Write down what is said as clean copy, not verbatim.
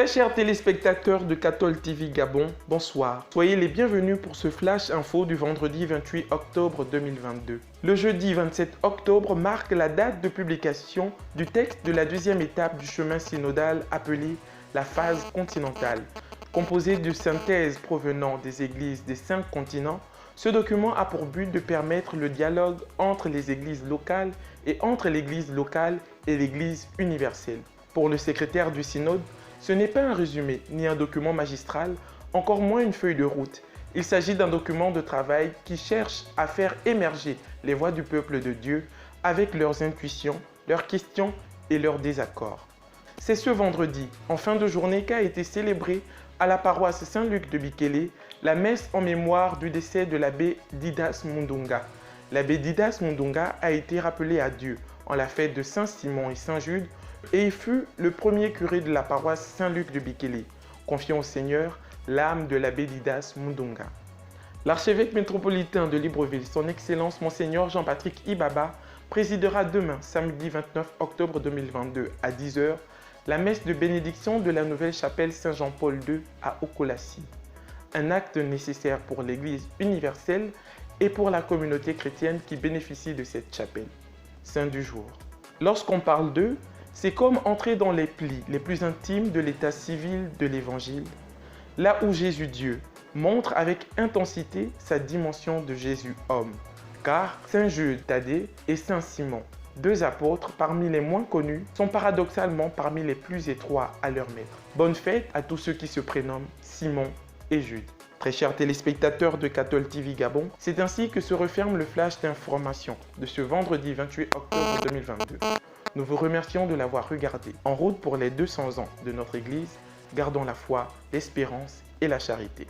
chers téléspectateurs de Cathol TV Gabon, bonsoir. Soyez les bienvenus pour ce flash info du vendredi 28 octobre 2022. Le jeudi 27 octobre marque la date de publication du texte de la deuxième étape du chemin synodal appelé la phase continentale. Composé de synthèses provenant des églises des 5 continents, ce document a pour but de permettre le dialogue entre les églises locales et entre l'église locale et l'église universelle. Pour le secrétaire du synode, ce n'est pas un résumé ni un document magistral, encore moins une feuille de route. Il s'agit d'un document de travail qui cherche à faire émerger les voix du peuple de Dieu avec leurs intuitions, leurs questions et leurs désaccords. C'est ce vendredi, en fin de journée, qu'a été célébrée à la paroisse Saint-Luc de Bikélé la messe en mémoire du décès de l'abbé Didas Mundunga. L'abbé Didas Mundunga a été rappelé à Dieu en la fête de Saint-Simon et Saint-Jude et il fut le premier curé de la paroisse Saint-Luc de Bikélé, confiant au Seigneur l'âme de l'abbé Didas Mundunga. L'archevêque métropolitain de Libreville, son Excellence Monseigneur Jean-Patrick Ibaba, présidera demain, samedi 29 octobre 2022, à 10 h, la messe de bénédiction de la nouvelle chapelle Saint-Jean-Paul II à Okolassi. Un acte nécessaire pour l'Église universelle et pour la communauté chrétienne qui bénéficie de cette chapelle. Saint du jour. Lorsqu'on parle d'eux, c'est comme entrer dans les plis les plus intimes de l'état civil de l'Évangile, là où Jésus Dieu montre avec intensité sa dimension de Jésus homme. Car Saint Jude Thaddée et Saint Simon, 2 apôtres parmi les moins connus, sont paradoxalement parmi les plus étroits à leur maître. Bonne fête à tous ceux qui se prénomment Simon et Jude. Très chers téléspectateurs de Cathol TV Gabon, c'est ainsi que se referme le flash d'information de ce vendredi 28 octobre 2022. Nous vous remercions de l'avoir regardé. En route pour les 200 ans de notre Église, gardons la foi, l'espérance et la charité.